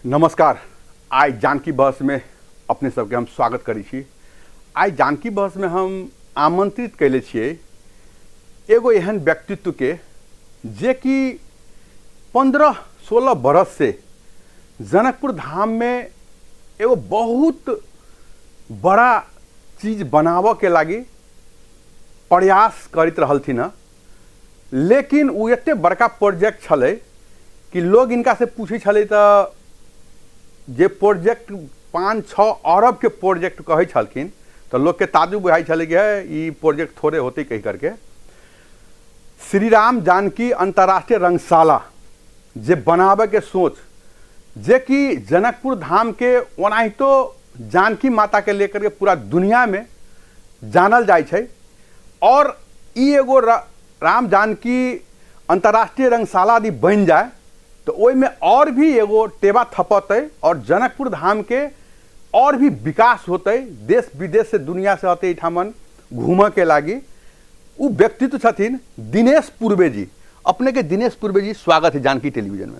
नमस्कार। आई जानकी बहस में अपने सबके हम स्वागत करी छी। आई जानकी बहस में हम आमंत्रित कैले छिए एगो एहन व्यक्तित्व के जे कि 15-16 बरस से जनकपुर धाम में एगो बहुत बड़ा चीज बनाव के लागी प्रयास करते रहलथिन हँ, लेकिन वो एते बड़का प्रोजेक्ट छले कि लोग इनका से पूछे छले तो जे प्रोजेक्ट 5-6 अरब के प्रोजेक्ट कहे छलखिन तो लोग के ताजुब बुझाई छले कि है प्रोजेक्ट थोड़े होते कही करके। श्री राम जानकी अंतर्राष्ट्रीय रंगशाला जे बनावे के सोच जे कि जनकपुर धाम के ओनाही तो जानकी माता के लेकर के पूरा दुनिया में जानल जाय छै और ई एगो राम जानकी अंतर्राष्ट्रीय रंगशाला यदि बन जाए तो ओई में और भी एगो टेबा थपते और जनकपुर धाम के और भी विकास होते, देश विदेश से दुनिया से आते इठामन घूम के लागी। वो व्यक्तित्व छथिन दिनेश पूर्वे जी। अपने के दिनेश पूर्वे जी स्वागत है जानकी टेलीविजन में।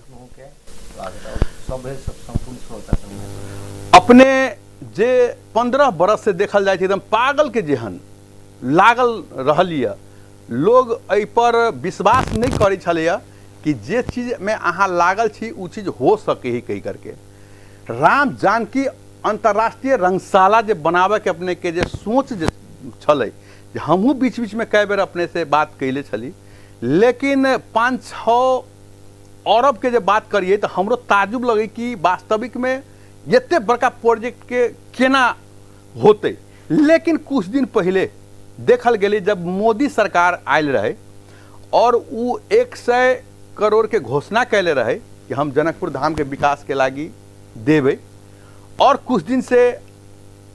अपने जे 15 बरस से देखल जाए एकदम पागल के जेहन लागल रहलिए, लोग एहि पर विश्वास नहीं करे छलैया कि जे चीज में अहाँ लागल छी उ चीज हो सके ही कही करके। राम जानकी अंतर्राष्ट्रीय रंगशाला जे बनावे के अपने के जे सोच जे छले, हमहूँ बीच बीच में कई बेर अपने से बात कैले छली, लेकिन 5-6 अरब के जे बात करिए तो हमरो ताजुब लगे कि वास्तविक में इतने बड़का प्रोजेक्ट के केना होते। लेकिन कुछ दिन पहले देखल गेली जब मोदी सरकार आयल रहे और वो 100 करोड़ के घोषणा कैले रहे कि हम जनकपुर धाम के विकास के लागी देवे, और कुछ दिन से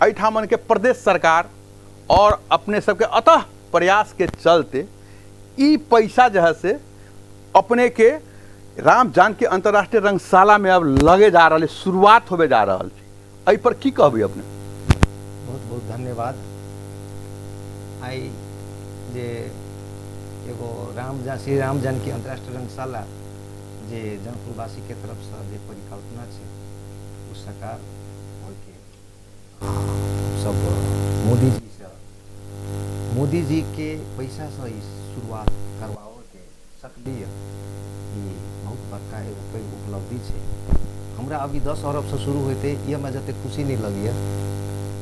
एठामन के प्रदेश सरकार और अपने सबके अतः प्रयास के चलते ई पैसा जो है से अपने के राम जानकी अंतर्राष्ट्रीय रंगशाला में अब लगे जा रहा है, शुरुआत होवे जा रहा है। एहि पर की कहबी अपने? बहुत बहुत धन्यवाद। आई जे एगो श्री राम जानकी अंतर्राष्ट्रीय रंगशाला जे जनकपुरवासी के तरफ से जे परिकल्पना है वो साकार होके सब मोदी जी के पैसा से शुरुआत करवाओ के सकलिए ई बहुत बड़का एगो पैघ उपलब्धि है। हमरा अभी 10 अरब से शुरू होते ये में जते खुशी नहीं लगी है।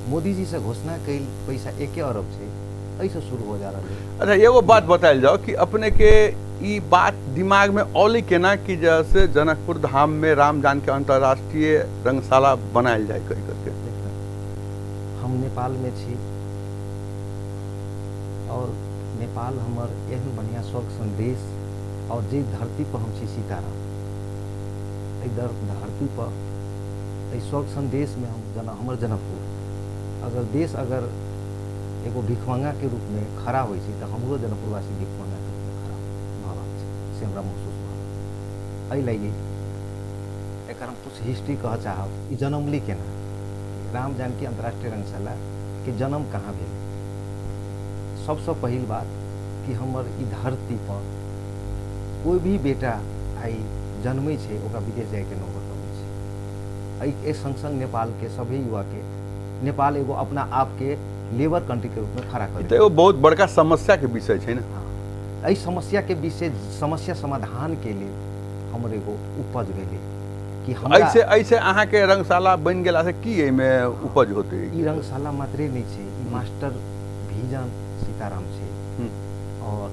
मोदी जी से घोषणा कैल पैसा 1 अरब से ऐसे शुरू हो जा रहा है। अच्छा, एगो बात बतायल जाओ कि अपने के ई बात दिमाग में औली केना कि जैसे जनकपुर धाम में राम जानकी अंतर्राष्ट्रीय रंगशाला बनायल जाए कही करके? हम नेपाल में छी और नेपाल हमर एहन बढ़िया स्वर्ग संदेश और जे धरती पर हम छी सीताराम, धरती पर स्वर्ग संदेश में हम हमर जनकपुर अगर देश अगर एगो भिखमंगा के रूप में खड़ा हो तो हमरो जनकपुरवासी भिखमंगा के रूप में खड़ा भऽ रहल छै से हमरा महसूस भऽ। एहि लगी एक हम कुछ हिस्ट्री कह चाहब। ई जन्मली केना राम जानकी अंतर्राष्ट्रीय रंगशाला के जन्म कहाँ भेल? सबसे पहिल बात कि हमर ई धरती पर कोई भी बेटा आई जन्मे छै ओकरा विदेश जाए के नौबत अबै छै। एहि संग संग नेपाल के सभी युवा के नेपाल एगो अपना आप के लेबर कंट्री के रूप में खड़ा कर तो बहुत बड़का समस्या के विषय है ना। हाँ, समस्या के विषय समस्या समाधान के लिए हमर एगो उपज भेले कि ऐसे ऐसे अहाँ के रंगशाला बन गेला से की एमे उपज होते? ई रंगशाला मात्रे नहीं छै, ई मास्टर विजन सीताराम छै और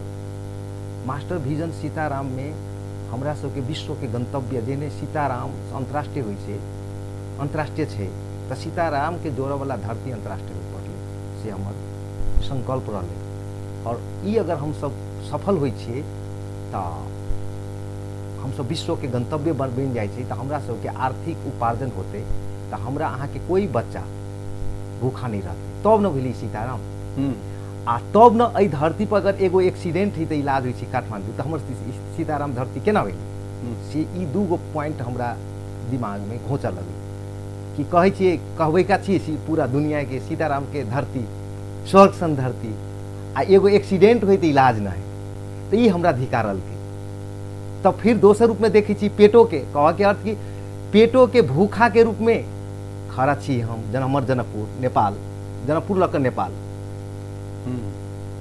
मास्टर विजन सीताराम में हमरा सबके विश्व के गंतव्य जेने सीताराम अंतर्राष्ट्रीय होइ छै, अंतर्राष्ट्रीय छै तो सीताराम के जोड़े वाला धरती अंतर्राष्ट्रीय से हमर संकल्प रहे। और ई अगर हम सब सफल होइ छिए तो हम सब विश्व के गंतव्य बन जाए छै तो हमरा सबके आर्थिक उपार्जन होते तो हमरा अहाँ के कोई बच्चा भूखा नहीं रहते। तब न भेली सीताराम आ तब न एहि धरती पर अगर एगो एक्सीडेंट ही तो इलाज होइ छै काठमांडू तो हमर सीताराम धरती केना भेली? से ई दूगो पॉइंट हमरा दिमाग में घोंचा लगे कि कहे छिए कहबे का छी पूरा दुनिया के सीताराम के धरती स्वर्ग सन धरती आ एगो एक्सीडेंट हुई तो इलाज ना है तो ये हमरा धिकारल के। तब फिर दोसर रूप में देखी छी पेटो के कह के अर्थ कि पेटो के भूखा के रूप में खड़ा छी हम हमर जनकपुर नेपाल, जनकपुर लग नेपाल।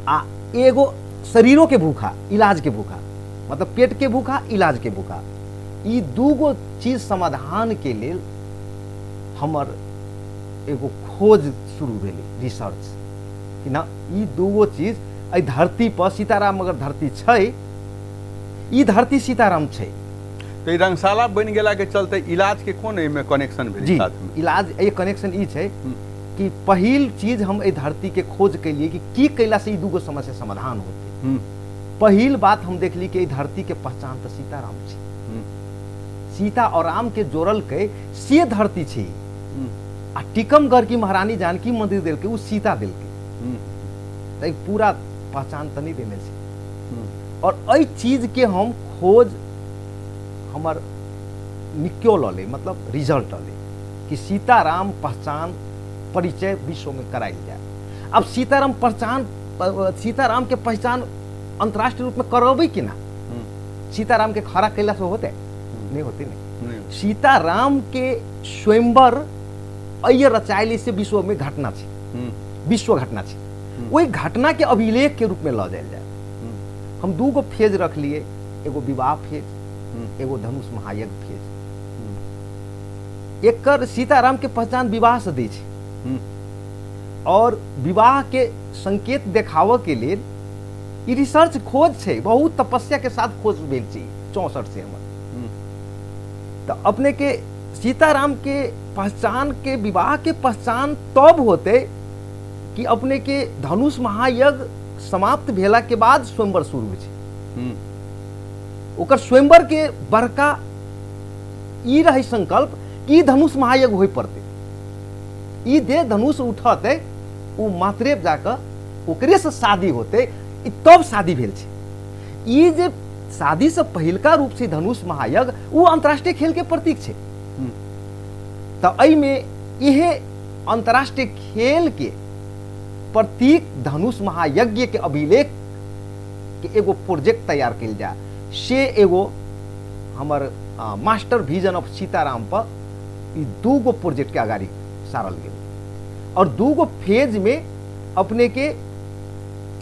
आ एगो शरीरों के भूखा, इलाज के भूखा, मतलब पेट के भूखा, इलाज के भूखा, ई दूगो चीज समाधान के लेल हमर एगो खोज शुरू भेलै, रिसर्च कि ना ई दूगो चीज एहि धरती पर, सीताराम अगर धरती छै, ई धरती सीताराम छै। तो ई रंगशाला बन गेला के चलते इलाज के कोन एमे कनेक्शन भेल जी, साथ में? इलाज ए कनेक्शन ई छै कि पहिल चीज हम एहि धरती के खोज कैलिए कि की कैला से ई दूगो समस्या समाधान होते। पहिल बात हम देखली कि एहि धरती के पहचान तो सीताराम छै। सीता और राम के जोड़ल के से धरती छै। आ टिकमगढ़ की महारानी जानकी मंदिर दिल के, उ सीता दिल के, पूरा पहचान तो नहीं देने से। और एहि चीज के हम खोज हमर निक्यो ले, मतलब रिजल्ट ले कि सीताराम पहचान परिचय विश्व में कराई जाए। अब सीताराम पहचान, सीताराम के पहचान अंतर्राष्ट्रीय रूप में करबे कि ना? सीताराम के खड़ा कैला से होते नहीं, होते नहीं। सीताराम के स्वयंवर अय रचाइले से विश्व में घटना छै, विश्व घटना छै। वही घटना के अभिलेख के रूप में ल जाए। हम दूगो फेज रख लिए, एगो विवाह फेज, एगो धनुष महायज्ञ फेज। एकर सीताराम के पहचान विवाह से दै छै और विवाह के संकेत देखाव के लिए ई रिसर्च खोज छै, बहुत तपस्या के साथ खोज भेल छै 64 से हमर। तो अपने के सीताराम के पहचान के, विवाह के पहचान तब होते कि अपने के धनुष महायज्ञ समाप्त भेला के बाद स्वयंवर शुरू होइ छै। ओकर स्वयंवर के बड़का ई रहे संकल्प कि धनुष महायज्ञ होय पड़ते, ई दे धनुष उठते, उ मातरेब जाकर ओकरे से शादी होते, तब शादी भेल छै। ई जे शादी से पहिलका रूप से धनुष महायज्ञ वो अंतर्राष्ट्रीय खेल के प्रतीक छै। तो एहि में इहे अंतर्राष्ट्रीय खेल के प्रतीक धनुष महायज्ञ के अभिलेख के एगो प्रोजेक्ट तैयार कल जाए, से एगो हमर मास्टर विजन ऑफ सीताराम पर ई दूगो प्रोजेक्ट के आगाड़ी सारल गेल। और दूगो फेज में अपने के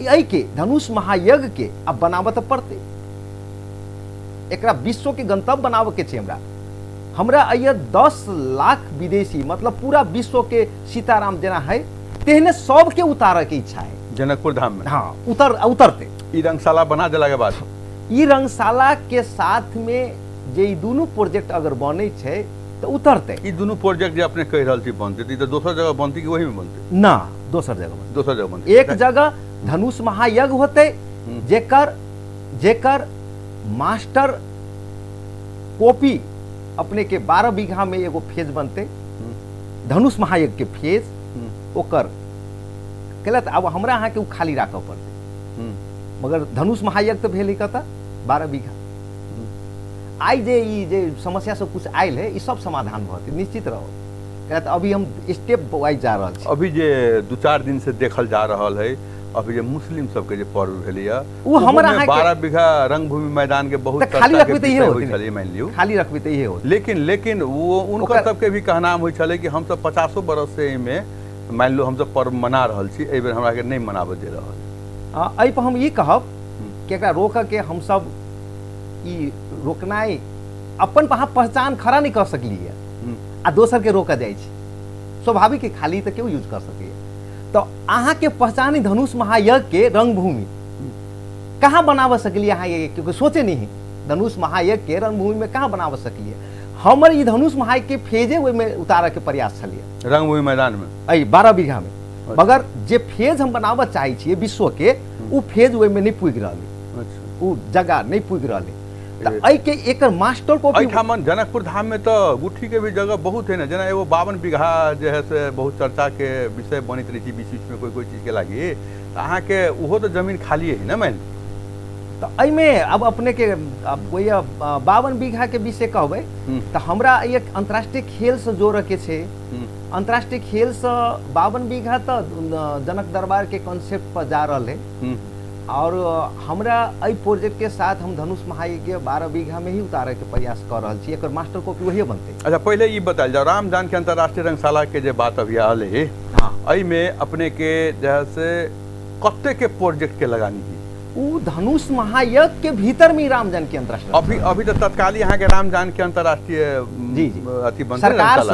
एहि के धनुष महायज्ञ के अब बनावत पड़ते, एकरा विश्व के गंतव्य बनावे के छै। हमरा अय 10 लाख विदेशी, मतलब पूरा विश्व के सीताराम जना है तेहने सब के उतारे के इच्छा है जनकपुर धाम में। हाँ, उतरते ई रंगशाला बना देला के बाद ई रंगशाला के साथ में जे ई दोनों प्रोजेक्ट अगर बने छै तो उतरते। ई दोनों प्रोजेक्ट जे अपने कह रहल थी बनते, ई तो दोसर जगह बनती कि वही में बनते? ना, दोसर जगह बनते। दोसर जगह बनते। एक जगह धनुष महायज्ञ होते, जेकर मास्टर कॉपी अपने के 12 बीघा में एगो फेज बनते, धनुष महायज्ञ के फेज ओकर कहलत। अब हमरा अहाँ के उ खाली राखऽ पड़ते, मगर धनुष महायज्ञ तो भेल कता 12 बीघा। आई जे ई जे समस्या सब कुछ आयल है, ई सब समाधान भते, निश्चित रहो। कहलत अभी हम स्टेप वाइज जा रहल छी। अभी जे 2-4 दिन से देखल जा रहल है, अभी जे मुस्लिम सबके जे पर्व भेलिया वो हमरा अहाँ के 12 बीघा रंगभूमि मैदान के बहुत खाली रखबे त इहे होत छले, मान लियो खाली रखबे त इहे होत। लेकिन वो उनकर सबके भी कहनाम होइ छले कि हम सब 50 बरस से एमे मान लो हम सब पर्व मना रहल छी, एहि बेर हमरा के नहीं मनाबे दे रहल। एहि पर हम ई कहब कि एकरा रोक के हम सब ई रोकनाइ अपन पहचान खड़ा नहीं कर सकलिए आ दोसर के रोक जाए छी। स्वाभाविक के खाली तो क्यों यूज कर सके। तो अहाँ के पहचानी धनुष महायज्ञ के रंगभूमि कहाँ बनाव सकलिए अहाँ, ये क्योंकि सोचे नहीं धनुष महायज्ञ के रंगभूमि में कहाँ बनाव सकलिए। हमर ई धनुष महायज्ञ के फेजे में उतारे के प्रयास छलिए रंगभूमि मैदान में, अई 12 बीघा में। मगर जे फेज हम बनाव चाहे छिए विश्व के, उ फेज ओहि में नहीं पुग रही, उ जगह नहीं पुग रही। के एक मास्टर को जनकपुर धाम में तो गुठी के भी जगह बहुत है ना, जना एगो 52 बीघा जो है से बहुत चर्चा के विषय बनित रही थी बीच में कोई चीज के लगी, अहाँ के उहो तो जमीन खाली है ना मैन। तो में अब अपने के कोई 52 बीघा के विषय कहबे तो हमरा एक अंतर्राष्ट्रीय खेल से जोड़ के छे। अंतर्राष्ट्रीय खेल से 52 बीघा तो जनक दरबार के कॉन्सेप्ट पर जा रहा है। और हमरा एहि प्रोजेक्ट के साथ हम धनुष महायज्ञ 12 बीघा में ही उतारे के प्रयास कर रहल छी। एकर मास्टर कॉपी वही बनते। अच्छा, पहले ये बताइल जाओ, राम जानकी अंतर्राष्ट्रीय रंगशाला के जो बात अभी आल है, एहि में अपने के जैसे कत्ते के प्रोजेक्ट के लगानी है? वो धनुष महायज्ञ के भीतर में राम जानकी अंतर्राष्ट्रीय अभी तो तत्काल यहाँ के राम जानकी अंतर्राष्ट्रीय जी अति बनते सरकार से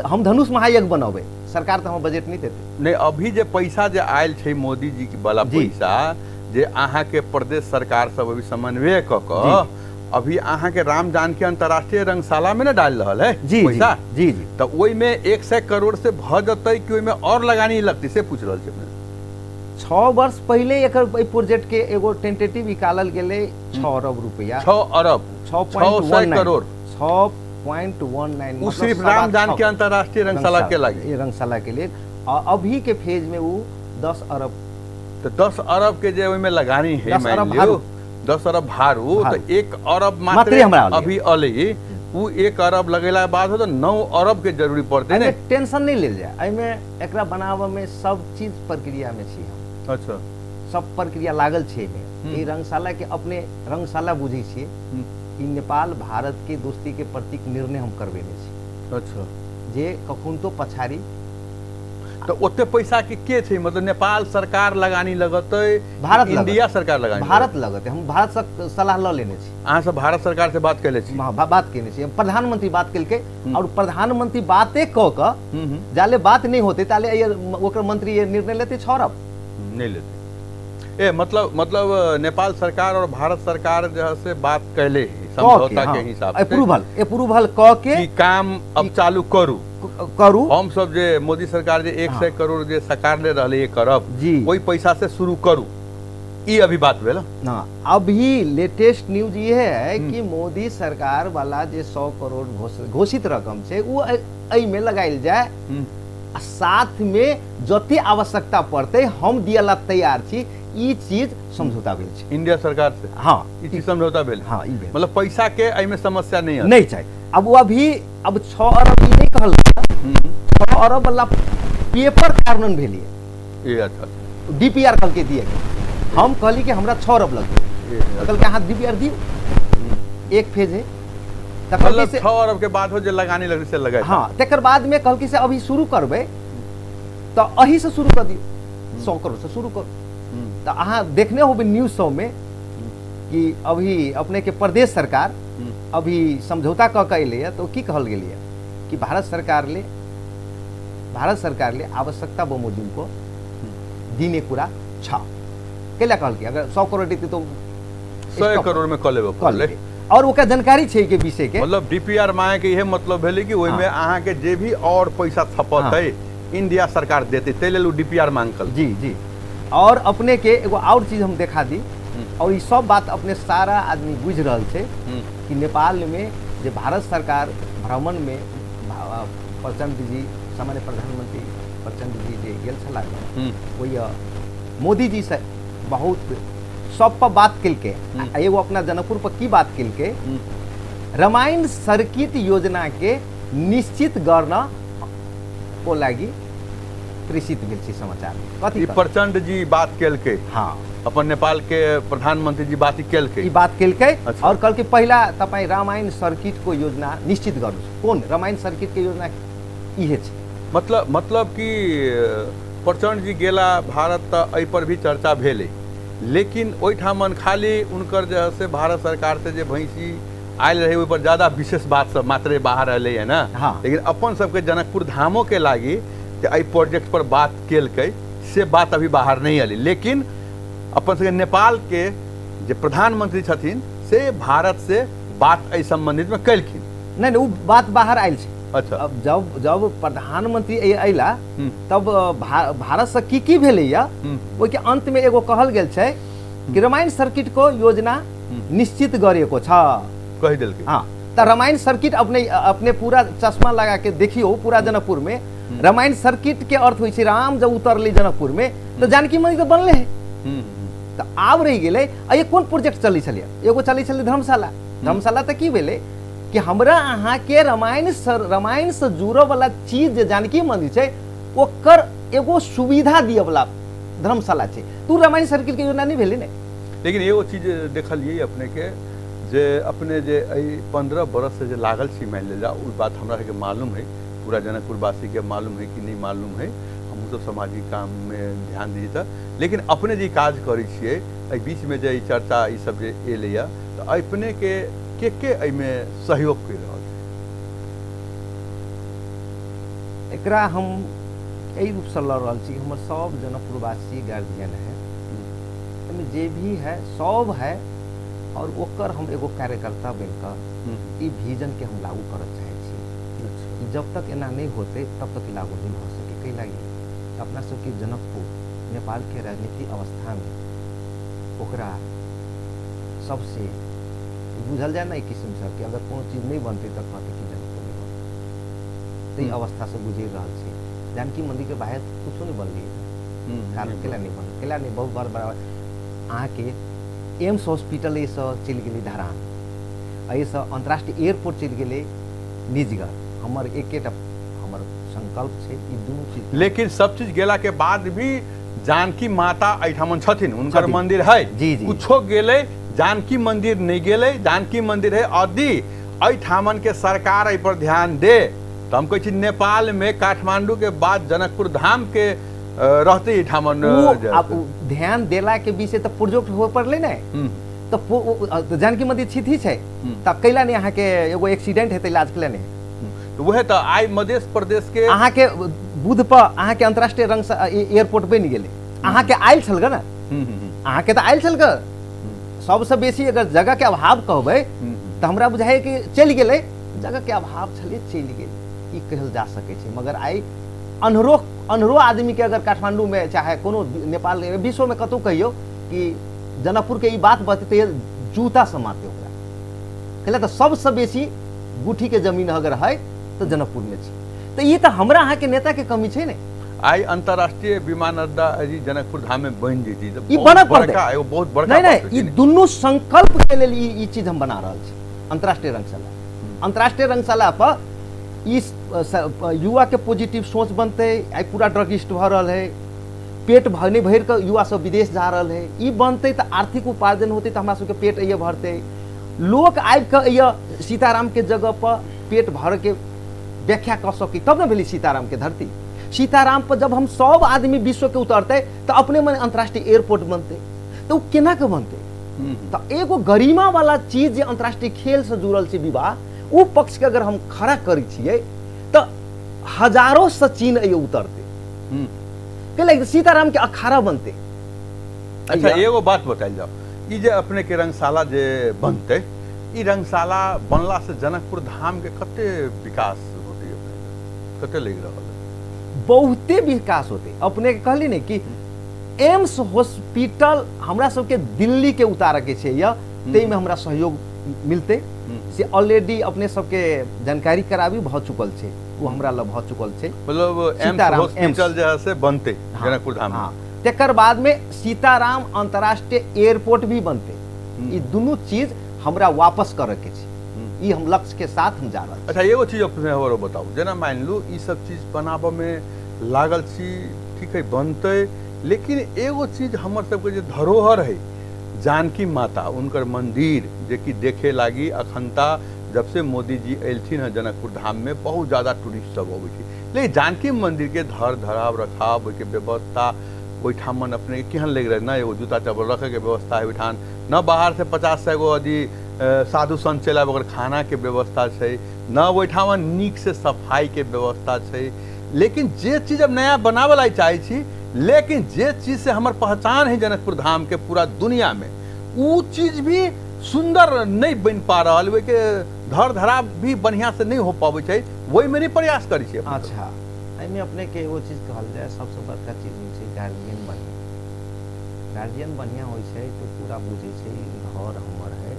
हम धनुष महायज्ञ बनावे, सरकार तो हम बजट नहीं देते। नहीं, अभी जे पैसा जे आयल छे मोदी जी वाला पैसा जे अहाँ के प्रदेश सरकार सब अभी समन्वय क अभी अहाँ के राम जानकी अंतर्राष्ट्रीय रंगशाला में न डाल रहल है पैसा। जी जी तो ओई में 100 करोड़ से भ जतई कि ओई में और लगानी लगती से पूछ रहल छे। 6 वर्ष पहले एकर प्रोजेक्ट के एगो टेंटेटिव निकालल गेले 6 अरब रुपया, 6 अरब 600 करोड़ 6.19 वो सिर्फ राम जानकी अंतर्राष्ट्रीय रंगशाला के लगे, रंगशाला के लिए। अभी के फेज में वो 10 अरब, तो 10 अरब के जे में लगानी है, 10 अरब भारू, तो 1 अरब मात्र अभी अली, वो 1 अरब लगेला बाद हो तो 9 अरब के जरूरी पड़ते ने। टेंशन नहीं ले जाए, एमे एकरा बनावे में सब चीज प्रक्रिया में छी हम। अच्छा, सब प्रक्रिया लागल छे में। ई रंगशाला के अपने रंगशाला बुझी छिए, ई नेपाल भारत के दोस्ती के प्रतीक निर्णय हम करबेने छी। अच्छा, जे कखुन तो पछाड़ी तो ओते पैसा के छे, मतलब नेपाल सरकार लगानी लगतै, भारत इंडिया सरकार लगानी? भारत लगते। हम भारत से सलाह ल लेने छी। अहाँ सब भारत सरकार से बात कैले छी? बात केने छी, प्रधानमंत्री बात केलके और प्रधानमंत्री बाते क क जाले बात नहीं होते ताले ओकर मंत्री ये निर्णय लेते छोड़ब नहीं लेते। मतलब नेपाल सरकार और भारत सरकार जो से बात कैले समझौता के हिसाब से अप्रूवल क के काम अब चालू करू हम सब जे मोदी सरकार जे 100 करोड़ जे सरकार ले रहले 1 अरब वही पैसा से शुरू करू, ये अभी बात भेल ना। अभी लेटेस्ट न्यूज ये है कि मोदी सरकार वाला जे 100 करोड़ घोषित रकम छे वो एहि में लगाइल जाए, साथ में जते आवश्यकता पड़ते हम दियला तैयार छी। ई चीज समझौता भेल छै इंडिया सरकार से। हाँ, ई चीज समझौता भेल। हाँ, मतलब पैसा के एहि में समस्या नहीं है, नहीं चाहिए। अब वो अभी 6 अरब ई नहीं कहल 6 अरब वाला पेपर कार्बन भेलिए। ये अच्छा डीपीआर कल के दिए गए, हम कहली कि हमरा 6 अरब लगे, कल के हाथ डीपीआर दियो, एक फेज है। मतलब 6 अरब के बाद हो जे लगानी लगे से लगाए। हाँ, तकर बाद में कहल कि से अभी शुरू करबे तो अही से शुरू कर दियो, 100 करोड़ से शुरू करो। तो अहाँ देखने हो न्यूज 100 में कि अभी अपने के प्रदेश सरकार अभी समझौता क के अइले तो की कहल गेलिए कि भारत सरकार ले आवश्यकता बमोजिम को दिने कुरा छ। केला कहल कि अगर 100 करोड़ देते तो 100 करोड़ में कले और ओका जानकारी छै के विषय के। मतलब डीपीआर मांगे के यह मतलब भेले कि ओइ में अहाँ के जे भी और पैसा थपत है इंडिया सरकार देते ते लेल डीपीआर मांगल। जी जी। और अपने के एगो और चीज हम देखा दी, और ये सब बात अपने सारा आदमी बुझ रहल छे कि नेपाल में जे भारत सरकार भ्रमण में प्रचंड जी सामान्य प्रधानमंत्री प्रचंड जी जे गेल छला वही मोदी जी से बहुत सब पर बात केलके। एगो अपना जनकपुर पर की बात केलके, रामायण सर्किट योजना के निश्चित करना को लागी प्रेषित भेल छै समाचार। कथी प्रचंड जी बात केलके? हाँ, अपन नेपाल के प्रधानमंत्री जी बात केलके, बात केलके। अच्छा। और कल के पहला तपाई रामायण सर्किट को योजना निश्चित गर्नु। कौन रामायण सर्किट के योजना इहे छै? मतलब कि प्रचंड जी गेला भारत एहि पर भी चर्चा भेले, लेकिन ओहिठामन खाली उनकर जो से भारत सरकार से जे भैंसी आयल रहे ओहि पर ज्यादा विशेष बात सब मात्रे बाहर अले है ना। हाँ। लेकिन अपन सबके जनकपुर धामों के लागी एहि प्रोजेक्ट पर बात केलकै से बात अभी बाहर नहीं अली। लेकिन अपन सबके नेपाल के जे प्रधानमंत्री छथिन से भारत से बात एहि संबंधित में कैलखिन। नहीं वो बात बाहर आयल छै। अच्छा। अब जब प्रधानमंत्री अयला तब भारत से की भेले या वो के अंत में एगो कहल गेल छै कि रामायण सर्किट को योजना निश्चित करे को छ कह देलकै। हाँ, तो रामायण सर्किट अपने पूरा चश्मा लगा के देखियो पूरा जनकपुर में रामायण सर्किट के अर्थ होई राम जब उतरले जनकपुर में तो जानकी मंदिर तो बनले है। तो आब रही गेले ये कौन प्रोजेक्ट चली छलिए? एगो चली छले धर्मशाला तो की भेले कि हमरा अहाँ के रामायण से जुड़े वाला चीज जे जानकी मंदिर छै ओकर एगो सुविधा दिए वाला धर्मशाला छे तू रामायण सर्किल के योजना नहीं भेली ने। लेकिन एगो चीज देखलिए अपने के जे अपने जे 15 बरस से जे लागल छी मान ले जा उ बात हमरा के मालूम है, पूरा जनकपुर वासी के मालूम है कि नहीं मालूम है, हम सब सामाजिक काम में ध्यान दी था। लेकिन अपने जी काज करै छियै एहि बीच में जे चर्चा ई सब जे एलैया तो अपने के एहिमे सहयोग कर रहल छै? एकरा हम एहि रूप से लड़ रहल छी, हमर सब जनकपुरवासी गार्जियन है, एहिमे जे भी है सब है, और ओकर हम एगो कार्यकर्ता बनकर ई विजन के हम लागू करऽ चाहे छी। जब तक एना नहीं होते तब तक लागू नहीं हो सके। कई लागी अपना सबके जनकपुर नेपाल के राजनीतिक अवस्था में ओकरा सबसे बुझल जाए ना एक किस्म से कि अगर कोनो चीज नहीं बनते तो कहते कि जनकपुर नहीं बनते, तो ई अवस्था से गुजर रहा है। जानकी मंदिर के बाहर कुछ नहीं बनलिए, कारण केला नहीं बन, केला नहीं बहुत बार बराबर अहाँ के एम्स हॉस्पिटल ये चल गए धरान, ऐसे अंतर्राष्ट्रीय एयरपोर्ट चल गए निजगढ़, हमार एकेटा हमार संकल्प है ई दुनू चीज। लेकिन सब चीज गेला के बाद भी जानकी माता एठामन छथिन, उनकर मंदिर है, जी जी कुछो गेले जानकी मंदिर नहीं गेले, जानकी मंदिर है। यदि एठामन के सरकार एहि पर ध्यान दे तो हम कहे नेपाल में काठमांडू के बाद जनकपुर धाम के रहते एठामन ध्यान देला के विषय तो प्रोजेक्ट हो पड़ले ना, तो जानकी मंदिर छिथी है तब कैला नहीं अहाँ के एगो एक्सीडेंट है तो इलाज कैला नहीं, तो वह तो आई मध्य प्रदेश के अहाँ के बुध पर अहाँ के अंतर्राष्ट्रीय रंग एयरपोर्ट बन गए, अहाँ के आयल छल ना, अहाँ के तो आयल छल ग। सबसे बेसी अगर जगह के अभाव कहबै तो हमरा बुझाए कि चल गए, जगह के अभाव छले चल गए, ई कहल जा सके छै। मगर आई अनहरो आदमी के अगर काठमांडू में चाहे कोनो नेपाल विश्व में कतौ कहियो कि जनकपुर के ई बात बतते जूता समाते ओकरा कहले तो सबसे बेसी गुठी के जमीन अगर है तो जनकपुर में छै, तो ये तो हमरा अहाँ के नेता के कमी छै ने। आई अंतरराष्ट्रीय विमान अड्डा जनकपुर धाम में बन जेती, ई बनत बड़का एगो बहुत बड़का नहीं, ई दुनू संकल्प के लेल ई चीज हम बना रहल छी। अंतरराष्ट्रीय रंगशाला, अंतरराष्ट्रीय रंगशाला पर इस युवा के पॉजिटिव सोच बनते, आई पूरा ड्रगिस्ट भ रहा है, पेट भरने भर के युवा सब विदेश जा रहा है, ई बनते तो आर्थिक उपार्जन होते तो हमरा सबके पेट ये भरते, लोग आबि के ये सीताराम के जगह पर पेट भर के व्याख्या कर सकी, तब न भेली सीताराम के धरती। सीताराम पर जब हम सब आदमी विश्व के उतरते तो अपने मन अंतर्राष्ट्रीय एयरपोर्ट बनते, तो केना के बनते? तो एगो गरिमा वाला चीज जे अंतर्राष्ट्रीय खेल से जुड़ल छै विवाह, उ पक्ष के अगर हम खड़ा करी छियै तो हजारों सचिन ये उतरते, के सीताराम के अखाड़ा बनते। अच्छा एगो बात बताइल जाओ, ई जे अपने के रंगशाला जे बनते, ई रंगशाला बनला से जनकपुर धाम के कते विकास होते, अपने कते लग रहा है? बहुते विकास होते। अपने कहली ने कि एम्स हॉस्पिटल हमरा सबके दिल्ली के उतारे के छै, या ते में हमरा सहयोग मिलते से ऑलरेडी अपने सबके जानकारी करावी भ चुकल छै, वो हमरा ल भ चुकल छै। मतलब एम्स हॉस्पिटल जे है से बनते जनकपुर धाम में, तेकर बाद में सीताराम अंतर्राष्ट्रीय एयरपोर्ट भी बनते। ये दोनों चीज हमरा वापस करे के छै, ई हम लक्ष्य के साथ हम जा रहे। अच्छा एगो चीज अपने और बताओ, जना मान लू ई सब चीज बनाबे में लागल छी, ठीक है बनते, लेकिन एगो चीज हमर सबके जे धरोहर है जानकी माता, उनकर मंदिर जे कि देखे लागी अखनता जब से मोदी जी एलथिन है जनकपुर धाम में बहुत ज़्यादा टूरिस्ट सब अबै छै, लेकिन जानकी मंदिर के धर धराव रखाव के व्यवस्था ओहिठामन अपने केहन लग रहा है? ना एगो जूता चप्पल रखे के व्यवस्था है ओहिठाम, न बाहर से 50 गो यदि साधु संत चल आब ओकर खाना के व्यवस्था है, न ओहिठाम नीक से सफाई के व्यवस्था है। लेकिन जे चीज अब नया बनावे ला चाहे छी, लेकिन जे चीज से हमार पहचान है जनकपुर धाम के पूरा दुनिया में, वो चीज भी सुंदर नहीं बन पा रहा है, के धर धरा भी बढ़िया से नहीं हो पावे छै, वही में नहीं प्रयास करी छै। अच्छा एहिमे अपने के एगो चीज कहल जाए, सबसे बड़का चीज छै गार्जियन बढ़िया। गार्जियन बढ़िया होइ छै तो पूरा बुझे छै घर हमर है,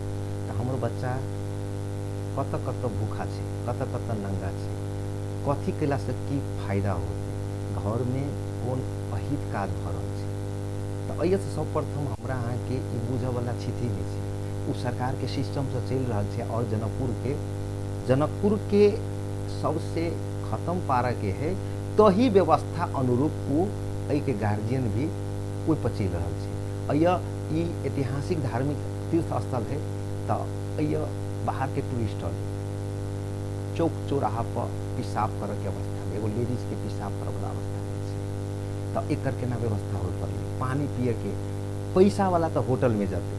तो हमर बच्चा कत कत भूखा छै, कत कत नंगा छै, कथी कैला से की फायदा होते, घर में कौन अहित काज भ रहल छै। तो अइसे सर्वप्रथम हमरा अहाँ के ई बुझे वाला स्थिति नहीं छै, उ सरकार के सिस्टम से चल रहा है। और जनकपुर के सबसे खत्म पारा के है, तो ही व्यवस्था अनुरूप वो के गार्जियन भी ओहि पर चलि रहल छै। यह ई ऐतिहासिक धार्मिक तीर्थ स्थल है, तो यह बाहर के टूरिस्ट चौक चौराहा पर पेशाब करे के अवस्था में, एगो लेडीज के पेशाब करे वाला अवस्था में छै, तो एक करके ना व्यवस्था हो पड़े। पानी पिए के पैसा वाला तो होटल में जाते,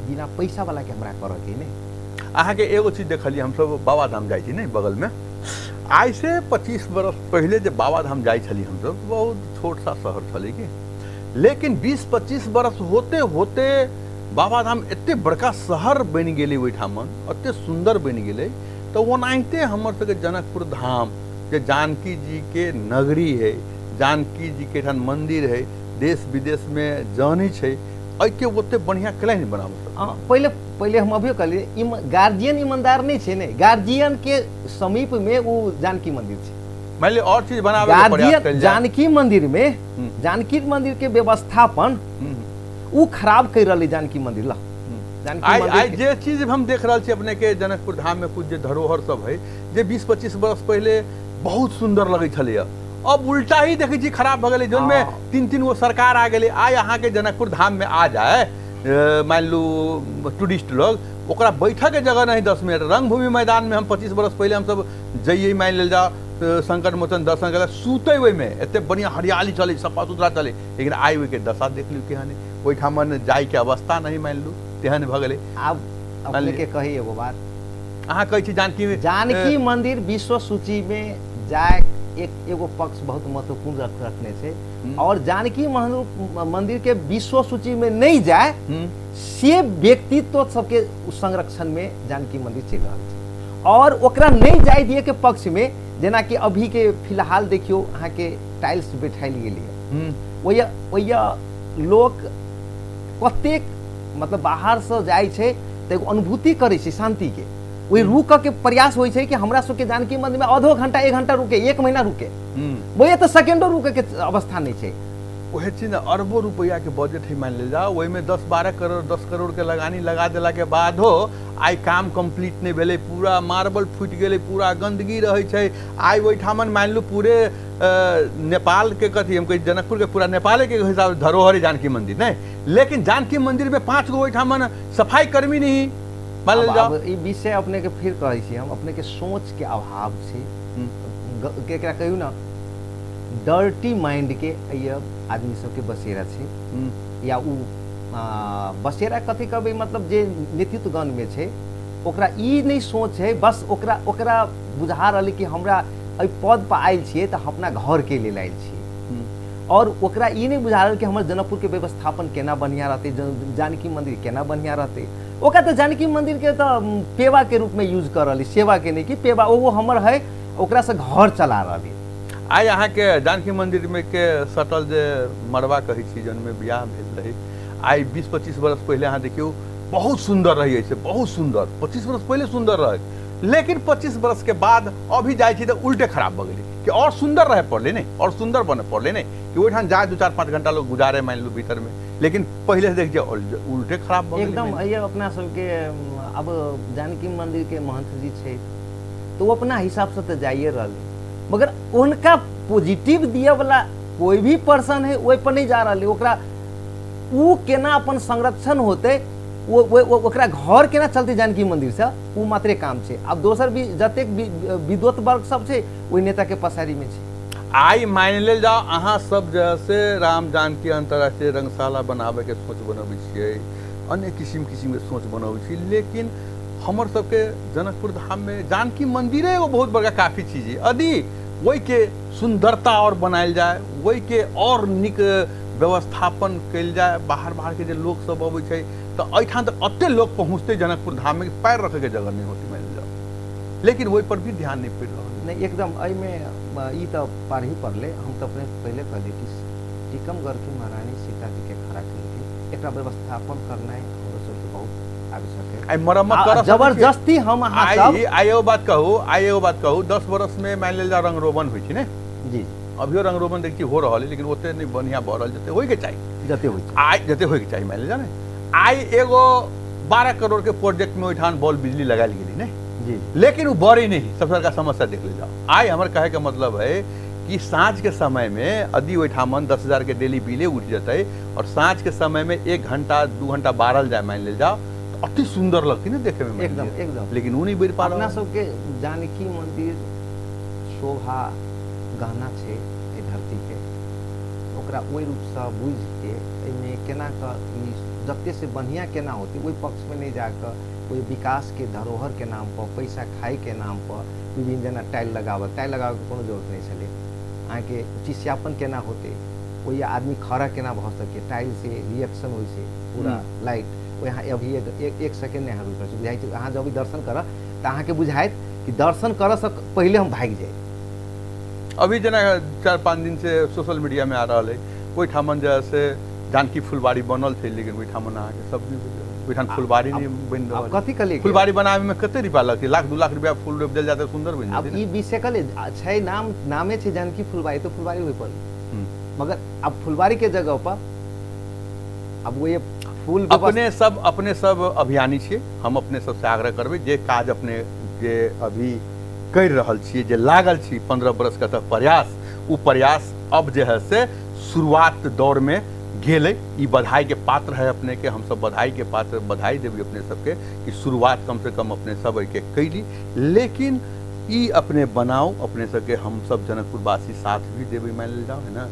बिना पैसा वाला के हमरा करे के नहीं। अहाँ के एगो चीज देखलिए, हम सब बाबाधाम जाई थी नहीं बगल में, आज से 25 बरस पहले जब बाबाधाम जाई छली हम सब, बहुत छोट सा शहर छले कि, लेकिन 20-25 बरस होते होते बाबाधाम एते बड़का शहर बन गेलै, ओहिठामन एते सुंदर बन गेलै। तो ओनाहिते हमर सबके जनकपुर धाम जे जानकी जी के नगरी है, जानकी जी के ठान मंदिर है, देश विदेश में जानी छै, एके ओते बढ़िया कले नहीं बनाबो। पहले पहले हम अभी कहलिए गार्जियन ईमानदार नहीं छे ने, गार्जियन के समीप में वो जानकी मंदिर छे, मान ली और चीज बनावे के प्रयास गार्जियन कइल जाए। जानकी मंदिर में जानकी मंदिर के व्यवस्थापन वो खराब कर रही जानकी मंदिर ला। जानकी आई मंदिर जे चीज हम देख रहा छी अपने के जनकपुर धाम में कुछ जे धरोहर सब है, जे 20-25 बरस पहले बहुत सुंदर लगे छले, अब उल्टा ही देखे छी खराब भ गेलै, जोन में 3-3 गो सरकार आ गेलै। आइ अहाँ के जनकपुर धाम में आ जाए मान लू टूरिस्ट लोग, ओकरा बैठक के जगह नहीं 10 मिनट। रंगभूमि मैदान में हम 25 बरस पहले हम सब जाइए, मान लेल जा संकट मोचन दर्शन कर सुते ओहि में, एते बढ़िया हरियाली चले, सफा सुथरा चले, लेकिन आई ओहि के दशा देख लियो केहन, ओहिठामन जाय के अवस्था नहीं मान लू तेहन भ गेलै। अब अपने के कही एगो बात, अहाँ कहै छी जानकी मंदिर विश्व सूची में जाए एगो पक्ष बहुत महत्वपूर्ण रखने से, और जानकी मंदिर के विश्व सूची में नहीं जाए से व्यक्तित्व सबके संरक्षण में जानकी मंदिर चल रहा है। और ओकरा नहीं जाए दिए के पक्ष में, जेना कि अभी के फिलहाल देखियो अहाँ के टाइल्स बैठाइल गेलिए, वही लोग कतेक मतलब बाहर से जाए छे तो एगो अनुभूति करे छे शांति के, वही रुक के प्रयास होई छे कि हमरा सबके जानकी मंदिर में आधो घंटा 1 घंटा रुके, 1 महीना रुके, वही तो सेकेंडो रुके के अवस्था नहीं छे। वही चीज ना, अरबों रुपया के बजट है मान ले जाओ, वही में 10-12 करोड़ 10 करोड़ के लगानी लगा देला के बाद हो आई काम कंप्लीट नहीं भेले, पूरा मार्बल फूट गेले, पूरा गंदगी रहे छे। आई ओहिठामन मान लू पूरे नेपाल के कथी हम कही जनकपुर के पूरा नेपाल के हिसाब से धरोहर जानकी मंदिर नहीं, लेकिन जानकी मंदिर में 5 गो ओहिठामन सफाई कर्मी नहीं मान ले जाओ। ई विषय अपने के फिर कहै छी हम, अपने के सोच के अभाव से केकरा कहू ना, डर्टी माइंड के ये आदमी सबके बसेरा छे, या उ बसेरा कथी कहबै मतलब जे नेतृत्व गण में छे, ओकरा ई नहीं सोच है, बस ओकरा बुझा रहले कि हमरा एहि पद पर आयल छिए तो अपना घर के लेल आयल छिए, और ओकरा ई नहीं बुझा रहल कि हमर जनकपुर के व्यवस्थापन केना बढ़िया रहते, जानकी मंदिर केना बढ़िया रहते। ओकरा तो जानकी मंदिर के तो पेवा के रूप में यूज कर रही, सेवा के नहीं कि पेवा वो हमर है, ओकरा से घर चला रही। आई अहाँ के जानकी मंदिर में के सटल जे मरवा कही छी जन में बियाह भेल रही, आई 20-25 बरस पहले अहाँ देखियो बहुत सुंदर रही है, बहुत सुंदर 25 बरस पहले सुंदर रहे, लेकिन 25 बरस के बाद अभी जाए छी तो उल्टे खराब भ गेलै कि और सुंदर रहे पड़ले नहीं, और सुंदर बने पड़ले नहीं कि ओहिठाम जाए 2-4-5 घंटा लोग गुजारे मान लू भीतर में, लेकिन पहले से देखिए उल्टे खराब भ गेलै एकदम। ये अपना सबके अब जानकी मंदिर के महंत जी छे तो वो अपना हिसाब से तो जाइए रहले, मगर उनका पॉजिटिव दिए वाला कोई भी पर्सन है वही पर नहीं जा रहा, ओकरा उ केना अपन संरक्षण होते, वो ओकरा घर केना चलते जानकी मंदिर से, वो मात्रे काम छे। अब दोसर भी जतेक विद्वत वर्ग सब छे वही नेता के पसारी में छे। आई मान ले जाओ अहाँ सब जैसे राम जानकी अंतर्राष्ट्रीय रंगशाला बनावे के सोच बनबै छियै, अन्य किसिम के सोच बनबै छी, लेकिन हमर सबके जनकपुर धाम में जानकी मंदिर एगो बहुत बड़का काफी चीज है। यदि वही के सुंदरता और बनायल जाए, वही के और निक व्यवस्थापन कल जाए, बाहर के जो लोग सब अबै छै तो एठाम तक अते लोग पहुँचते जनकपुर धाम में पैर रखे के जगह नहीं होती मान जाओ, लेकिन वही पर भी ध्यान नहीं पड़ रहा। नहीं एकदम में ई तो पार ही पड़ले, हम तो अपने पहले कहले कि टीकमगढ़ की महारानी सीता जी के खड़ा करके एक व्यवस्थापन करना है हमरो सबके बहुत आवश्यक है। आई मरम्मत कर जबरदस्ती हम आयो बात कहू 10 बरस में मान लेल जा रंग रोगन होइ छै ने जी, अभियो रंग रोगन देखी हो रहा है, लेकिन ओते नहीं बढ़िया भ रहल जते होय के चाहिए, जते होय के चाहिए मान ले जाने। आई एगो 12 करोड़ के प्रोजेक्ट में ओहिठाम बॉल बिजली लगायल गेली ने जी, लेकिन वो बड़ी नहीं, सबसे बड़का समस्या देख ले जाओ। आई हमर कहे के मतलब है कि साँझ के समय में यदि ओहिठामन 10,000 के डेली बिले उठ जतै और साँझ के समय में 1 घंटा 2 घंटा बारल जाए मान ले जाओ तो अति सुंदर लगती ना देखे में एकदम मंदिर। एकदम लेकिन उ नहीं बढ़ पा अपना रहा सबके जानकी मंदिर शोभा गहना छै एहि धरती के ओकरा ओहि रूप से बुझ के एहिमे केना क ई जते से बढ़िया केना होते ओहि पक्ष में नहीं जाकर कोई विकास के धरोहर के नाम पर पैसा खाए के नाम पर विभिन्न जना टाइल लगावे के कोनो जरूरत नहीं छले अहाँ के चिस्यापन केना होते कोई आदमी खड़ा केना भ सके टाइल से रिएक्शन होइ छै पूरा लाइट वो यहाँ अभी एक सेकेंड यहाँ रुक बुझाई छै अहाँ जब दर्शन कर तो अहाँ के बुझाइत कि दर्शन कर से पहले हम भाग जाए। अभी जना 4-5 दिन से सोशल मीडिया में आ रहा है ओहिठामन जैसे जानकी फुलबाड़ी बनल थे लेकिन ओहिठामन अहाँ के सब ओहिठाम फुलबाड़ी नहीं बन रहा कथी कलिए फुलबाड़ी बनावे में कते रुपया लगती लाख 2 लाख रुपया फूल रोप देल जाते सुंदर बन अब जाती ई विषय कले छै नामे छै जानकी फुलबाड़ी तो फुलबाड़ी होई पड़ी मगर अब फुलबाड़ी के जगह पर अब वो ये फूल अपने सब अभियानी छियै हम अपने सबसे आग्रह करबै जे काज अपने जे अभी कर रहल छियै जे लागल छी 15 बरस का तक प्रयास उ प्रयास अब जे है से शुरुआत दौर में गेले ई बधाई के पात्र है अपने के हम सब बधाई के पात्र बधाई देवी अपने सबके कि शुरुआत कम से कम अपने सब के कैली लेकिन ई अपने बनाओ अपने सबके हम सब जनकपुर वासी साथ भी देवी मान जाओ है ना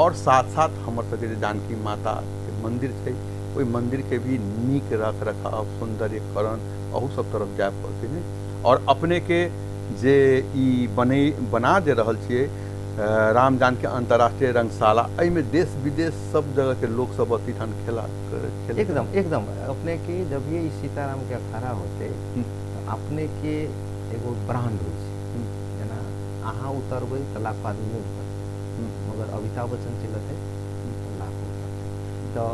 और साथ साथ हमर सबके जानकी माता के मंदिर छै ओहि मंदिर के भी नीक रख रखाव सौंदर्यकरण अहू सब तरफ जाए पड़ते हैं और अपने के जे ई बना दे रहल छियै राम जानकी अंतर्राष्ट्रीय रंगशाला में देश विदेश सब जगह के लोग सब अति ठान खेला एकदम एकदम अपने के जब ये सीताराम के अखाड़ा होते तो अपने के एगो ब्रांड हो जना अहाँ उतरबै तो लाखों आदमी उतर मगर अमिताभ बच्चन चलते लाखों उतरते तो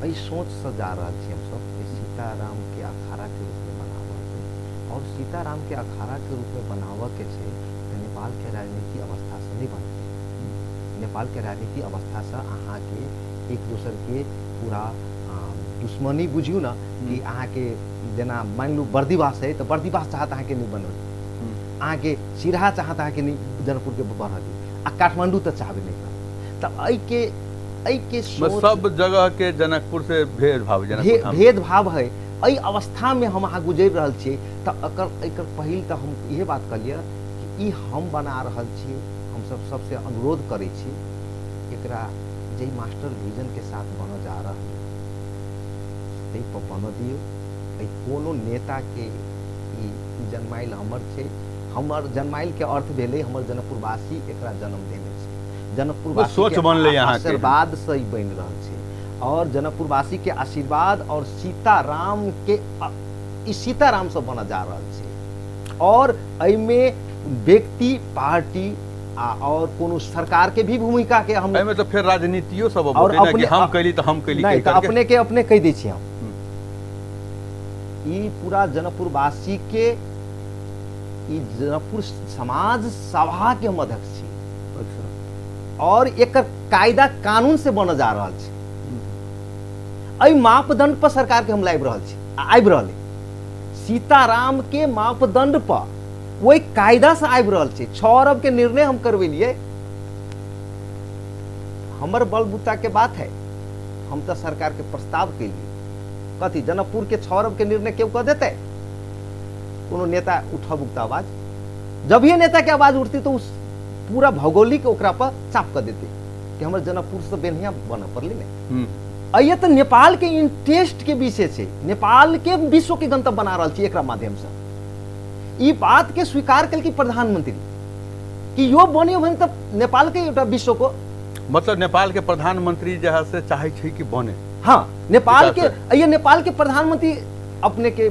यही सोच से जा रहा छी हम सब सीताराम के अखाड़ा के रूप में बनावल और सीताराम के अखाड़ा के रूप में बनावल के छै नेपाल के राजनीति अवस्था से नहीं बनते नेपाल के राजनीति अवस्था से अहाँ के एक दूसर के पूरा दुश्मनी बुझियो ना कि अहाँ के जेना मान लू बर्दीवास है तो बर्दीवास चाहत अहाँ के नहीं बनल अहाँ के सिरहा चाहत अहाँ के नहीं जनकपुर के बढ़ दी आ काठमांडू तो चाहबे नहीं कर तब आई के सब जगह के जनकपुर से भेदभाव है एहि अवस्था में हम अहाँ गुजर रहल छियै तो एकर पहिल तो हम इहे बात कलिए कि ई हम बना रहल छियै हम सब सबसे अनुरोध करै छी एकरा जे मास्टर विजन के साथ बन जा रहल तै पर बन दियौ कोनो नेता के ई जन्माइल हमर जन्माइल के अर्थ भेलै हमर जनकपुरवासी एकरा जन्म देने छै जनकपुरवासी सोच बनले यहाँ आशीर्वाद से ही बन रहल छै और जनकपुरवासी के आशीर्वाद और सीताराम के सीताराम से बना जा रहा है और एमे व्यक्ति पार्टी और कोनो सरकार के भी भूमिका के हम एमे तो फिर राजनीतियो सब और अपने कि हम कैली तो हम कैली नहीं तो अपने कह दै छी हम ई पूरा जनकपुरवासी के ई जनकपुर समाज सभा के हम अध्यक्ष छी और एक कायदा कानून से बन जा रहा है एहि मापदंड पर सरकार के हम लाइब रहल छी आबि रहल सीताराम के मापदंड पर वही कायदा से आबि रहल छै 6 अरब के निर्णय हम करवेलिए हमर बलबूता के बात है हम तो सरकार के प्रस्ताव के लिए कथी जनकपुर के 6 अरब के निर्णय क्यों कह देते कोनो नेता उठा बुकता आवाज जब ये नेता के आवाज उठती तो उस पूरा भौगोलिक ओकरा पर चाप कर देते कि हमर जनकपुर से बेनिया बन पड़ली ने ये तो नेपाल के इंटरेस्ट के विषय छै नेपाल के विश्व के गंतव्य बना रहल छी एकरा माध्यम से ई बात के स्वीकार कल की प्रधानमंत्री कि यो बनियो बन तब नेपाल के एउटा विश्व को मतलब नेपाल के प्रधानमंत्री जहाँ से चाहे छै कि बने हाँ नेपाल के ये नेपाल के प्रधानमंत्री अपने के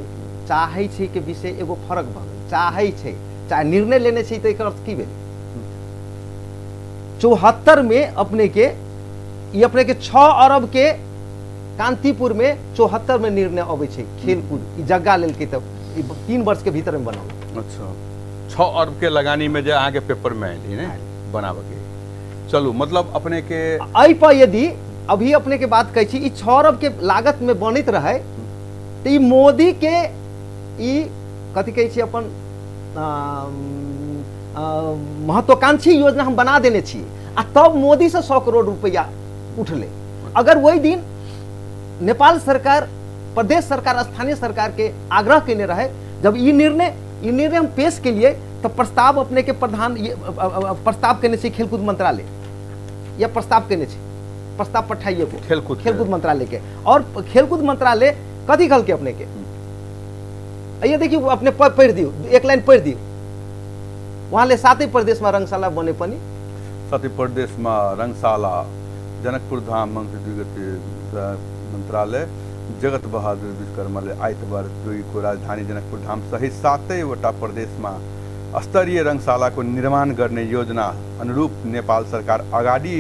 चाहे छै के विषय एगो फर्क भ गेल चाहे छै चाहे निर्णय लेने छै तो एकर अर्थ की भेल 74 में अपने के ये अपने के 6 अरब के कांतिपुर में 74 में निर्णय अबै छै खेलकूद जगह लेल के तब 3 वर्ष के भीतर में बनाओ अच्छा 6 अरब के लगानी में जे अहाँ के पेपर में आइली ने बनावे के चलू मतलब अपने के आई पर यदि अभी अपने के बात कहै छी 6 अरब के लागत में बनित रहे तो ई मोदी के ई कथि कहै छी अपन महत्वाकांक्षी योजना हम बना देने छी आ तब मोदी से 100 करोड़ रुपया उठले। अगर वही दिन नेपाल सरकार, प्रदेश सरकार, स्थानीय सरकार के आग्रह केने रहे, जब ये निर्णय हम पेश के लिए, तो प्रस्ताव अपने के प्रधान प्रस्ताव केने छी खेलकूद मंत्रालय, या प्रस्ताव केने छी, प्रस्ताव पठाइए को खेलकूद मंत्रालय के, और खेलकूद मंत्रालय कथी कहल के अपने के, ये देखिए अपने पढ़ दियो, एक लाइन पढ़ दियो, वहाँ ले 7 प्रदेश में रंगशाला बने पनि, 7 प्रदेश में रंगशाला, जनकपुर धाम मंत्रालय, जगत बहादुर विश्वकर्माले आइतबार 2 को राजधानी जनकपुर धाम सहित 7वटा प्रदेश में स्तरीय रंगशाला को निर्माण गर्ने योजना अनुरूप नेपाल सरकार अगाडि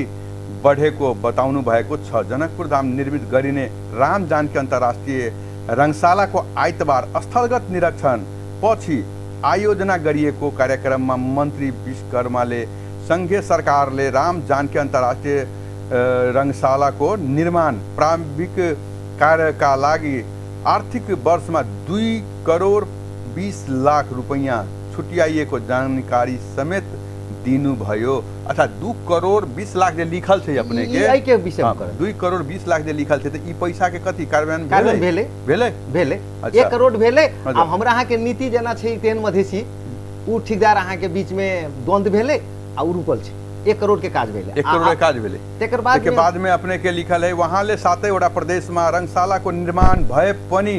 बढेको बताउनु भएको छ। जनकपुर धाम निर्मित गरिने राम जानकी अन्तर्राष्ट्रिय रंगशालाको आइतबार स्थलगत निरीक्षण पछि आयोजना गरिएको कार्यक्रममा मन्त्री विश्वकर्माले संघीय सरकारले राम जानकी अन्तर्राष्ट्रिय रंगशालाको निर्माण प्रारम्भिक कार्यका लागि आर्थिक वर्षमा 2 करोड 20 लाख रुपैयाँ छुट्याइएको जानकारी समेत दिनुभयो। अर्थात 2 करोड 20 लाख जे लिखल छै अपने के विषय 2 करोड 20 लाख जे लिखल छै, त ई पैसा के कथी कार्यान्वयन भेले 1 करोड़ भेले। अब हमरा अहाँ के नीति जेना छै तेन मधेसी उ ठेकेदार अहाँ के बीच में द्वंद्व भेले आ उ रुकल छै, 1 करोड़ के काज भेले, 1 करोड़ के काज भेले। तेकर बाद में अपने के लिखल है वहाँ ले 7वटा प्रदेश में रंगशाला को निर्माण भए पनि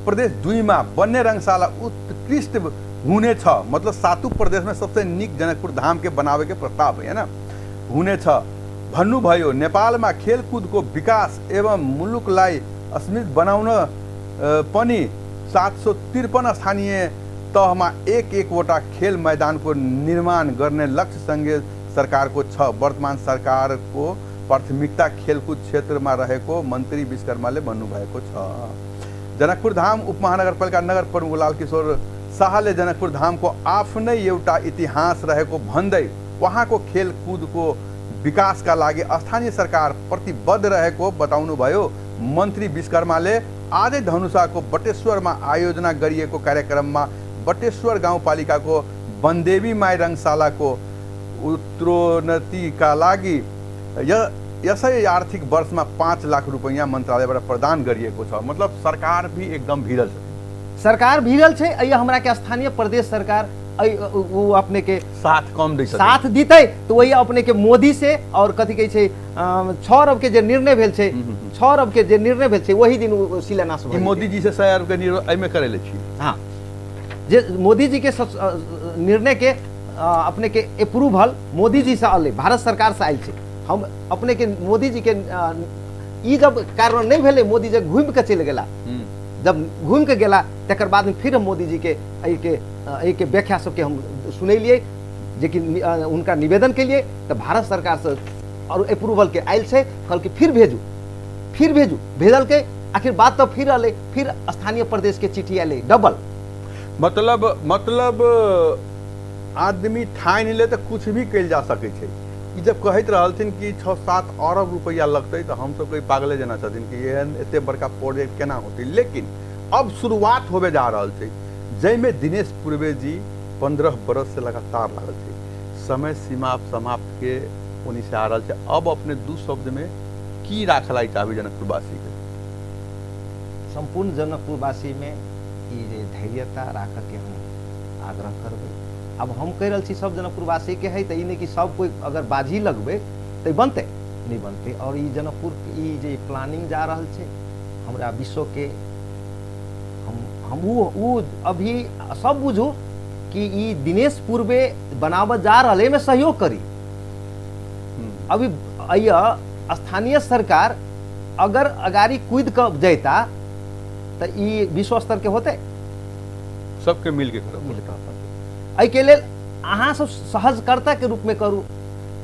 प्रदेश 2 में बन्ने रंगशाला उत्कृष्ट हुने छ। मतलब 7 प्रदेश में सबसे निक जनकपुर धाम के बनावे के प्रस्ताव है ना, हुने छ भन्नुभयो। नेपाल में खेलकूद को विकास एवं मुलुकलाई अस्मित बनाउन पनि 753 स्थानीय तहमा 1-1वटा खेल मैदान को निर्माण गर्ने लक्ष्य संघीय सरकार को छ। वर्तमान सरकार को प्राथमिकता खेलकूद क्षेत्र में रहेको मन्त्री विश्वकर्माले भन्नुभएको छ। जनकपुर धाम उपमहानगरपालिका नगर प्रमुख लाल किशोर शाहले जनकपुर धाम को आफ्नै एउटा इतिहास रहेको भन्दै वहाँको खेलकुदको विकासका लागि स्थानीय सरकार प्रतिबद्ध रहेको बताउनुभयो। मन्त्री विश्वकर्माले आजै धनुषाको बटेश्वरमा आयोजना गरिएको कार्यक्रममा बटेश्वर गाउँपालिकाको वनदेवी माई रंगशालाको उत्तरोन्नतिका लागि यसै आर्थिक वर्षमा 5 लाख रुपैयाँ मन्त्रालयबाट प्रदान गरिएको छ। मतलब सरकार भी एकदम भिड़ल छ, सरकार भिड़ल छै। अय हमरा के स्थानीय प्रदेश सरकार वो अपने के साथ कम दै साथ दीते, तो वही अपने के मोदी से और कथी कहै छै 6 अरब के जे निर्णय भेल छै, 6 अरब के जे निर्णय भेल छै वही दिन शिलान्यास भेल। मोदी जी से 100 अरब के निर्णय एमे करेले छी। हाँ, जे मोदी जी के निर्णय के अपने के अप्रूवल मोदी जी से आले, भारत सरकार से आयल छै। हम अपने के मोदी जी के ई जब कारण नहीं भेले, मोदी जी घूम के चल गेला, जब घूम के गेला तकर बाद में फिर हम मोदी जी के के व्याख्या सबके हम सुनलिए, लेकिन उनका निवेदन के लिए तो भारत सरकार से और अप्रूवल के आयल से कल के फिर भेजू भेजल के आखिर बात तो फिर आले, फिर स्थानीय प्रदेश के चिट्ठी आले डबल। मतलब आदमी ठान ले तो कुछ भी कल जा सके छै। जब कहत रहलथिन कि 6-7 अरब रुपया लगते तो हम सब कोई पागले जना छथिन कि एहन एते बड़का प्रोजेक्ट केना होते। लेकिन अब शुरुआत होवे जा रहल छै, जैमे दिनेश पूर्वे जी 15 बरस से लगातार लागल छै। समय सीमा समाप्त के ओनी से आ रहल छै। अब अपने 2 शब्द में की राखलाई चाहबे जनकपुरवासी के? संपूर्ण जनकपुरवासी में ई जे धैर्यता राख के हम आग्रह करबै। अब हम कह रहा छी सब जनकपुरवासी के है, तो ई नहीं कि सब कोई अगर बाजी लगबे तो बनते नहीं बनते। और ई जनकपुर ई जे प्लानिंग जा रहल छै, हमरा विश्व के हम वो अभी सब बुझू कि ई दिनेश पूर्वे बनावत जा रहे में सहयोग करी। अभी स्थानीय सरकार अगर अगाड़ी कूद कर जाता तो ई विश्व स्तर के होते, सबके मिल के के लेल अहाँ सब सहजकर्ता के रूप में करू।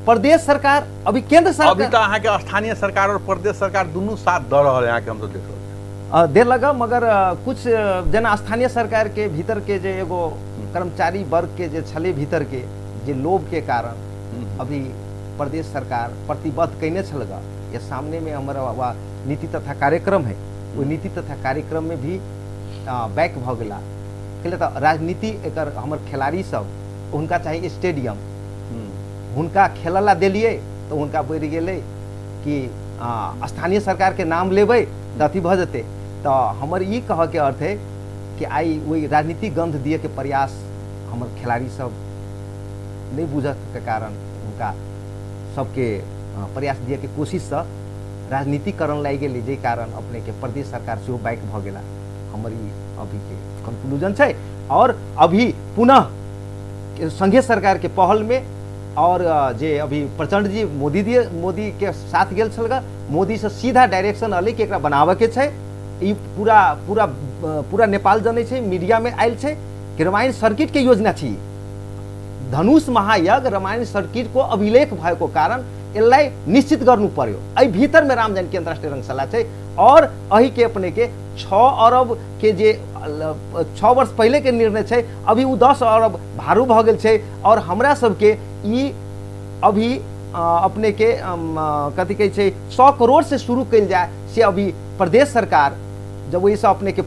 प्रदेश सरकार अभी केंद्र सरकार अभी तो अहाँ के स्थानीय सरकार और प्रदेश सरकार दोनों साथ दे रहा है। यहाँ के हम तो देख रहे देर लगा, मगर कुछ जना स्थानीय सरकार के भीतर के जे एगो कर्मचारी वर्ग के जे छले भीतर के जे लोभ के कारण अभी प्रदेश सरकार प्रतिबद्ध कैने छलगा। ये सामने में हमारा नीति तथा कार्यक्रम है, वो नीति तथा कार्यक्रम में भी बैक भ गेला। तो राजनीति एकर हमर खिलाड़ी सब उनका चाहिए स्टेडियम, उनका खेलला दिलिए तो उनका बढ़ गए कि स्थानीय सरकार के नाम लेबै तो अथी भ जते। तो हमर ई कह के अर्थ है कि आई वही राजनीतिक गंध दिए के प्रयास हमर खिलाड़ी सब नहीं बुझत के कारण उनका सबके प्रयास दिए के कोशिश से राजनीतिकरण लाग गेल, जे कारण अपने के प्रदेश सरकार से बैक भ गेला। हमर ई अभी के कंक्लूजन है। और अभी पुनः संघीय सरकार के पहल में और जे अभी प्रचंड जी मोदी के साथ गेल छलगा, मोदी से सीधा डायरेक्शन अले कि एकरा बनावे के छै। ई पूरा पूरा पूरा नेपाल जनै छै, मीडिया में आयल छै कि रामायण सर्किट के योजना छी। धनुष महायज्ञ रामायण सर्किट को अभिलेख भएको कारण यसलाई निश्चित गर्नु पर्यो। एहि भीतर में राम जानकी अंतर्राष्ट्रीय रंगशाला छै और अही के अपने के 6 अरब के जे 6 वर्ष पहले के निर्णय छै, अभी वो 10 अरब भारू भ गेल छै। और हमरा सबके ई अभी अपने के कथी कहै छै 100 करोड़ से शुरू कल जाए से अभी प्रदेश सरकार जब वही से अपने के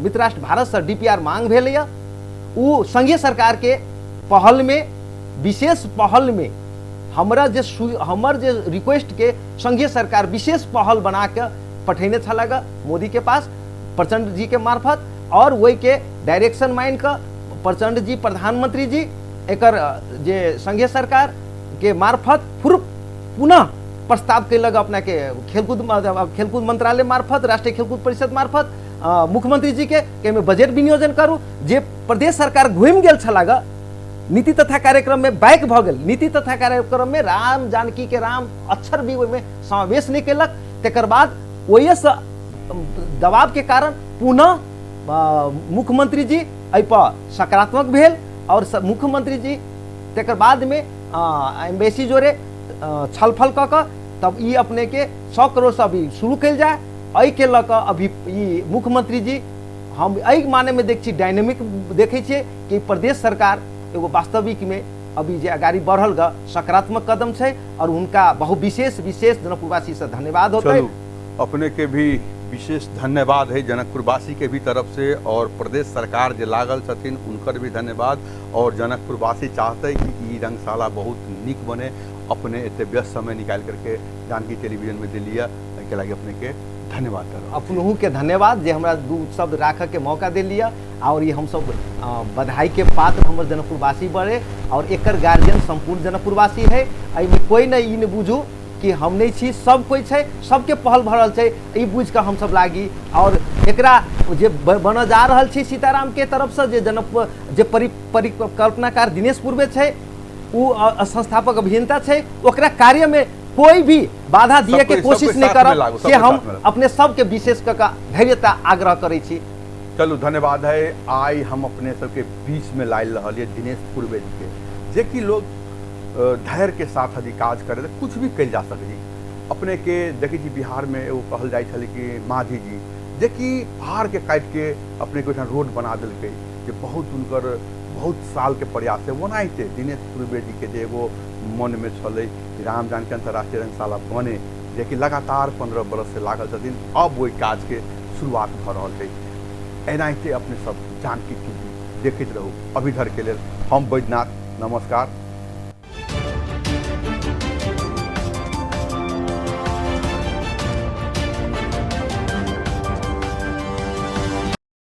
मित्र राष्ट्र भारत से DPR मांग भेल या वो संघीय सरकार के पहल में, विशेष पहल में हमर जे रिक्वेस्ट के संघीय सरकार विशेष पहल बना के पठेने छलगा मोदी के पास प्रचंड जी के मार्फत। और वही के डायरेक्शन माइंड का प्रचंड जी प्रधानमंत्री जी एकर जे संघीय सरकार के मार्फत पुनः प्रस्ताव कैलक अपना के खेलकूद मंत्रालय मार्फत, राष्ट्रीय खेलकूद परिषद मार्फत मुख्यमंत्री जी के में बजट विनियोजन करू। जे प्रदेश सरकार घूम गेल छलागा नीति तथा कार्यक्रम में बैक भ गेल। नीति तथा कार्यक्रम में राम जानकी के राम अक्षर भी में समावेश नहीं कैलक। तकर बाद वही दबाव के कारण पुनः मुख्यमंत्री जी एहि पर सकारात्मक भेल और मुख्यमंत्री जी तकर बाद में एम्बेसी जोरे छलफल क तब ये अपने के 100 करोड़ से अभी शुरू कल जाए। एहि के लक अभी ये मुख्यमंत्री जी हम एहि माने में देख डायनेमिक देखे छिए कि प्रदेश सरकार एगो वास्तविक में अभी जे अगाड़ी बढ़ल ग सकारात्मक कदम है और उनका बहु विशेष जनकपुरवासी से धन्यवाद होता है। अपने के भी विशेष धन्यवाद है जनकपुरवासी के भी तरफ से और प्रदेश सरकार जे लागल छथिन उनकर भी धन्यवाद। और जनकपुरवासी चाहते कि ई रंगशाला बहुत निक बने। अपने इतने व्यस्त समय निकाल करके जानकी टेलीविजन में दिलिया के लगे अपने के धन्यवाद करो। अपनहु के धन्यवाद जे हमरा दू शब्द राख के मौका दे लिया। और ये हम सब बधाई के पात्र हमर जनकपुरवासी बड़े और एकर गार्जियन संपूर्ण जनकपुरवासी है। एहिमे कोई नहीं ई बुझू कि हम नहीं छी, सब कोई छै, सबके पहल भरल छै, ई बुझ के हम सब लागी। और एकरा जे बन जा रहल छी सीताराम के तरफ से जे परिकल्पनाकार दिनेश पूर्वे छै, वो संस्थापक अभियंता छै, ओकरा कार्य में कोई भी बाधा दिए के कोशिश नहीं करब से हम अपने सबके विशेष धैर्यता आग्रह करै छी। चलू धन्यवाद है। आई हम अपने सबके बीच में लायल रहलिए दिनेश पूर्वे जी के, जे कि लोग धैर्य के साथ यदि काज करे तो कुछ भी कल जा सके। अपने के देखी जी बिहार में एगो कहल जाए कि माझी जी जे कि पहाड़ के काट के अपने के रोड बना दिल्के, जे बहुत उनकर बहुत साल के प्रयास है। ओनाहिते दिनेश पूर्वे जी के जे एगो मन में छल राम जानकी अंतर्राष्ट्रीय रंगशाला बने, जे कि लगातार 15 बरस से लागल छथिन, अब वही काज के शुरुआत भ रहल है। एनाहिते अपने सब जानकी टीवी देखते रहू। अभी धर के लिए हम बैद्यनाथ, नमस्कार।